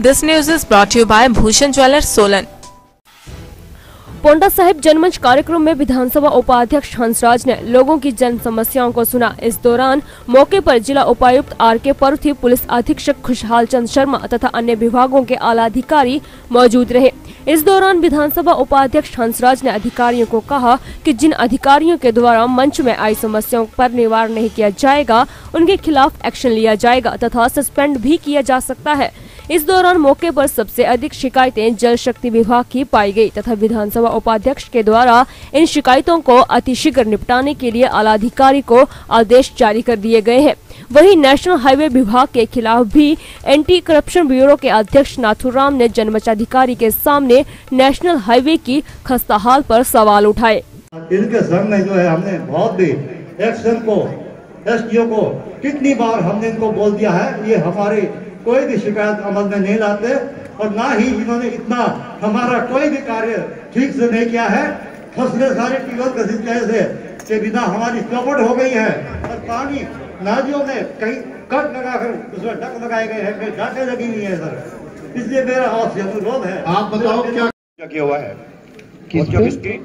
This news is brought to you by Bhushan Jewellers, Solan. Ponda Sahib Janmanch कार्यक्रम में विधानसभा उपाध्यक्ष हंसराज ने लोगों की जन समस्याओं को सुना। इस दौरान मौके पर जिला उपायुक्त आर.के. परुथी, पुलिस अधीक्षक खुशहाल चंद शर्मा तथा अन्य विभागों के आला अधिकारी मौजूद रहे। इस दौरान विधानसभा उपाध्यक्ष हंसराज ने अधिकारियों को कहा कि जिन अधिकारियों के द्वारा मंच में आई समस्याओं पर निवारण नहीं किया जाएगा, उनके खिलाफ एक्शन लिया जाएगा तथा सस्पेंड भी किया जा सकता है। इस दौरान मौके पर सबसे अधिक शिकायतें जल शक्ति विभाग की पाई गई तथा विधानसभा उपाध्यक्ष के द्वारा इन शिकायतों को अतिशीघ्र निपटाने के लिए आला अधिकारी को आदेश जारी कर दिए गए हैं। वहीं नेशनल हाईवे विभाग के खिलाफ भी एंटी करप्शन ब्यूरो के अध्यक्ष नाथुराम ने जनमंच अधिकारी के सामने नेशनल हाईवे की खस्ताहाल पर सवाल उठाए। इनके संग में जो है हमने बहुत भी एक्शन को एसडीओ को कितनी बार हमने इनको बोल दिया है, ये हमारी कोई भी शिकायत अमल में नहीं लाते और ना ही इन्होंने इतना हमारा कोई भी कार्य ठीक से नहीं किया है। फसलें सारी ट्यूबवेल का सिंचाई के बिना हमारी चौपट हो गई है और पानी नालियों में कहीं कट लगाकर उसमें डक लगाए गए हैं, कहीं डाटे लगी हुई है सर। इसलिए मेरा आपसे अनुरोध है, आप बताओ क्या किया हुआ है किसकी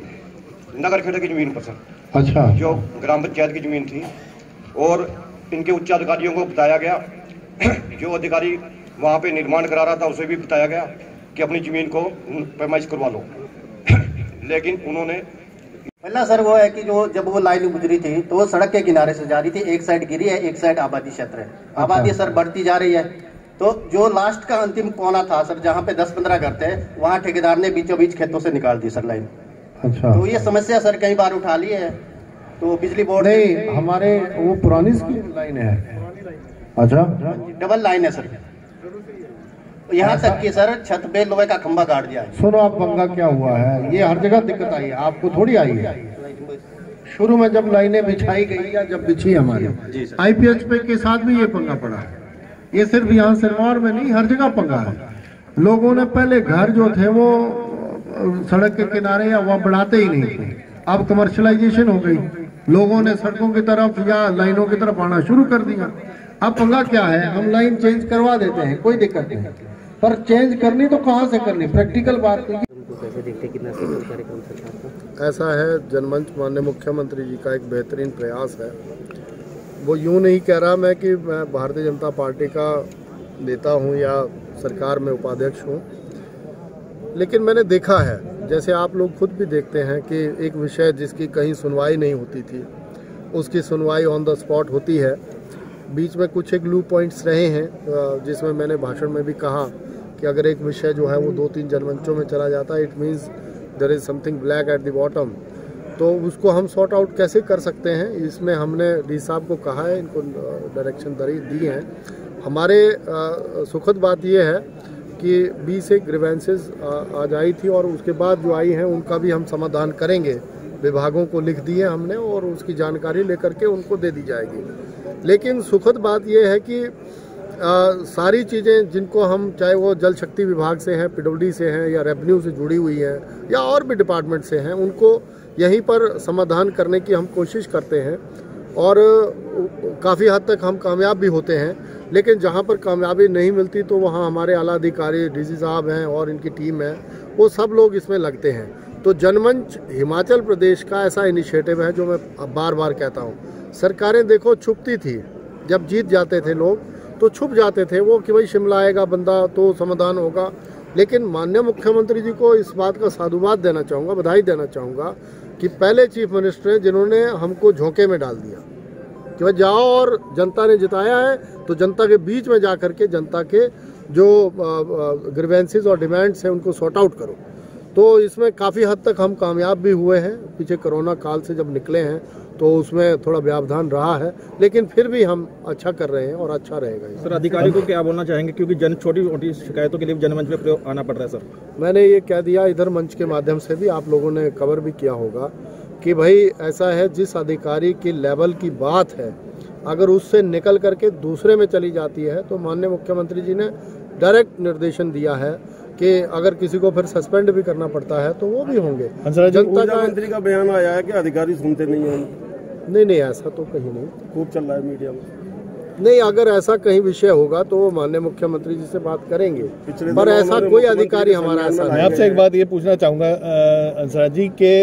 नगर खेड़ा की जमीन पर सर। अच्छा, जो ग्राम पंचायत की जमीन थी और इनके उच्च अधिकारियों को बताया गया, जो अधिकारी वहां पे निर्माण करा रहा था उसे भी बताया गया कि अपनी जमीन को पैमाइश करवा लो, लेकिन उन्होंने पहला सर वो है कि जो जब वो लाइन गुजरी थी तो वो सड़क के किनारे से जा रही थी, एक साइड गिरी है, एक साइड आबादी क्षेत्र है। आबादी सर बढ़ती जा रही है, तो जो लास्ट का अंतिम कोना था सर, जहाँ पे 10-15 घर थे, वहाँ ठेकेदार ने बीचों बीच खेतों से निकाल दी सर लाइन। अच्छा, तो ये समस्या सर कई बार उठा ली है, तो बिजली बोर्ड नहीं, हमारे वो पुरानी लाइन है। अच्छा, डबल लाइन है सर, यहाँ तक कि सर छत पे लोहे का खंभा गाड़ दिया है। सुनो, आप पंगा क्या हुआ है, ये हर जगह दिक्कत आई है, आपको थोड़ी आई है। शुरू में जब लाइनें बिछाई गई या जब बिछी हमारी IPH के साथ भी ये पंगा पड़ा। ये सिर्फ यहाँ सिरमौर में नहीं, हर जगह पंगा है। लोगों ने पहले घर जो थे वो सड़क के किनारे या वहाँ बढ़ाते ही नहीं थे, अब कमर्शलाइजेशन हो गई, लोगों ने सड़कों की तरफ या लाइनों की तरफ आना शुरू कर दिया। अब पंगा क्या है, हम लाइन चेंज करवा देते हैं, कोई दिक्कत नहीं, पर चेंज करनी तो कहाँ से करनी, प्रैक्टिकल बात नहीं। ऐसा है, जनमंच माननीय मुख्यमंत्री जी का एक बेहतरीन प्रयास है। वो यूँ नहीं कह रहा मैं कि मैं भारतीय जनता पार्टी का नेता हूँ या सरकार में उपाध्यक्ष हूँ, लेकिन मैंने देखा है, जैसे आप लोग खुद भी देखते हैं कि एक विषय जिसकी कहीं सुनवाई नहीं होती थी, उसकी सुनवाई ऑन द स्पॉट होती है। बीच में कुछ एक लू पॉइंट्स रहे हैं जिसमें मैंने भाषण में भी कहा कि अगर एक विषय जो है वो 2-3 जनमंचों में चला जाता है, it means there is something black at the bottom, तो उसको हम सॉर्ट आउट कैसे कर सकते हैं। इसमें हमने डी साहब को कहा है, इनको डायरेक्शन दी हैं। हमारे सुखद बात यह है कि 20 एक ग्रीवेंसेस आज आई थी और उसके बाद जो आई हैं उनका भी हम समाधान करेंगे, विभागों को लिख दिए हमने और उसकी जानकारी लेकर के उनको दे दी जाएगी। लेकिन सुखद बात यह है कि सारी चीज़ें जिनको हम, चाहे वो जल शक्ति विभाग से हैं, PWD से हैं या रेवेन्यू से जुड़ी हुई हैं या और भी डिपार्टमेंट से हैं, उनको यहीं पर समाधान करने की हम कोशिश करते हैं और काफ़ी हद तक हम कामयाब भी होते हैं। लेकिन जहाँ पर कामयाबी नहीं मिलती तो वहाँ हमारे आला अधिकारी DC साहब हैं और इनकी टीम है, वो सब लोग इसमें लगते हैं। तो जनमंच हिमाचल प्रदेश का ऐसा इनिशिएटिव है जो मैं बार बार कहता हूँ। सरकारें देखो छुपती थी, जब जीत जाते थे लोग तो छुप जाते थे वो कि भाई शिमला आएगा बंदा तो समाधान होगा। लेकिन माननीय मुख्यमंत्री जी को इस बात का साधुवाद देना चाहूँगा, बधाई देना चाहूँगा कि पहले चीफ मिनिस्टर हैं जिन्होंने हमको झोंके में डाल दिया कि भाई जाओ और जनता ने जिताया है तो जनता के बीच में जा कर के जनता के जो ग्रीवेंसेस और डिमांड्स हैं उनको सॉर्ट आउट करो। तो इसमें काफ़ी हद तक हम कामयाब भी हुए हैं। पीछे कोरोना काल से जब निकले हैं तो उसमें थोड़ा व्यवधान रहा है, लेकिन फिर भी हम अच्छा कर रहे हैं और अच्छा रहेगा। सर, अधिकारी को क्या बोलना चाहेंगे, क्योंकि छोटी छोटी शिकायतों के लिए जनमंच पे आना पड़ रहा है। सर, मैंने ये कह दिया, इधर मंच के माध्यम से भी आप लोगों ने कवर भी किया होगा कि भाई ऐसा है, जिस अधिकारी की लेवल की बात है अगर उससे निकल करके दूसरे में चली जाती है तो माननीय मुख्यमंत्री जी ने डायरेक्ट निर्देशन दिया है कि अगर किसी को फिर सस्पेंड भी करना पड़ता है तो वो भी होंगे। जनता का मंत्री का बयान आया है कि अधिकारी सुनते नहीं हैं। नहीं, ऐसा तो कहीं नहीं, खूब चल रहा है मीडिया में। नहीं, अगर ऐसा कहीं विषय होगा तो वो माननीय मुख्यमंत्री जी से बात करेंगे, पर ऐसा कोई अधिकारी हमारा ऐसा नहीं। मैं आपसे एक बात ये पूछना चाहूँगा अंसराज जी के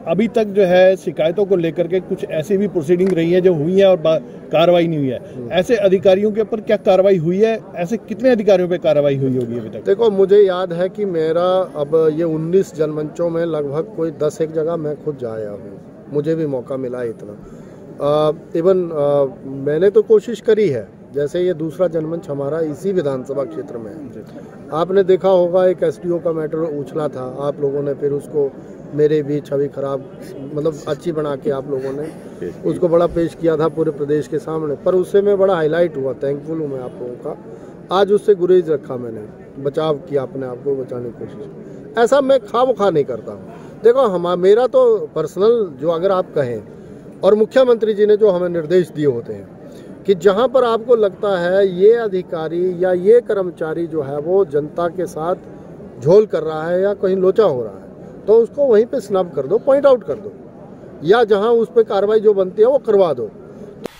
अभी तक जो है शिकायतों को लेकर के कुछ ऐसी भी प्रोसीडिंग रही है जो हुई है और कार्रवाई नहीं हुई है, ऐसे अधिकारियों के ऊपर क्या कार्रवाई हुई है? ऐसे कितने अधिकारियों पे कार्रवाई हुई होगी अभी तक? देखो, मुझे याद है कि मेरा अब ये 19 जनमंचों में लगभग कोई 10 जगह मैं खुद जाया हूँ, मुझे भी मौका मिला है इतना। इवन मैंने तो कोशिश करी है, जैसे ये दूसरा जनमंच हमारा इसी विधानसभा क्षेत्र में है। आपने देखा होगा एक एसडीओ का मैटर उछला था, आप लोगों ने फिर उसको मेरे भी छवि खराब मतलब अच्छी बना के आप लोगों ने उसको बड़ा पेश किया था पूरे प्रदेश के सामने, पर उससे मैं बड़ा हाईलाइट हुआ। थैंकफुल हूँ मैं आप लोगों का। आज उससे गुरेज रखा मैंने, बचाव किया, अपने आप को बचाने की कोशिश। ऐसा मैं खा नहीं करता हूँ। देखो, मेरा तो पर्सनल जो अगर आप कहें, और मुख्यमंत्री जी ने जो हमें निर्देश दिए होते हैं कि जहां पर आपको लगता है ये अधिकारी या ये कर्मचारी जो है वो जनता के साथ झोल कर रहा है या कहीं लोचा हो रहा है, तो उसको वहीं पे स्नब कर दो, पॉइंट आउट कर दो, या जहां उस पर कार्रवाई जो बनती है वो करवा दो।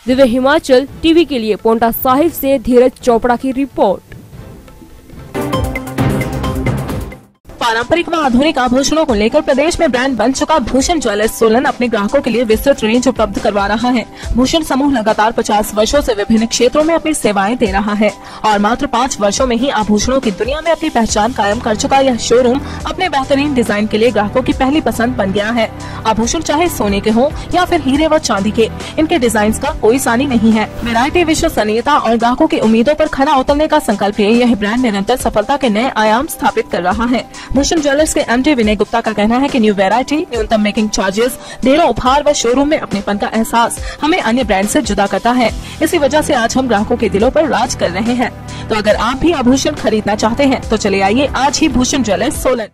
दिव्य हिमाचल टीवी के लिए पोंटा साहिब से धीरज चोपड़ा की रिपोर्ट। पारंपरिक व आधुनिक आभूषणों को लेकर प्रदेश में ब्रांड बन चुका भूषण ज्वेलर्स सोलन अपने ग्राहकों के लिए विस्तृत रेंज उपलब्ध करवा रहा है। भूषण समूह लगातार 50 वर्षों से विभिन्न क्षेत्रों में अपनी सेवाएं दे रहा है और मात्र 5 वर्षों में ही आभूषणों की दुनिया में अपनी पहचान कायम कर चुका यह शोरूम अपने बेहतरीन डिजाइन के लिए ग्राहकों की पहली पसंद बन गया है। आभूषण चाहे सोने के हों या फिर हीरे व चांदी के, इनके डिजाइन का कोई सानी नहीं है। वैरायटी, विश्वसनीयता और ग्राहकों की उम्मीदों पर खरा उतरने का संकल्प लिए यह ब्रांड निरंतर सफलता के नए आयाम स्थापित कर रहा है। भूषण ज्वेलर्स के एमडी विनय गुप्ता का कहना है कि न्यू वैरायटी, न्यूनतम मेकिंग चार्जेस, ढेरों उपहार व शोरूम में अपनेपन का एहसास हमें अन्य ब्रांड से जुदा करता है। इसी वजह से आज हम ग्राहकों के दिलों पर राज कर रहे हैं। तो अगर आप भी आभूषण खरीदना चाहते हैं तो चले आइए आज ही भूषण ज्वेलर्स सोलन।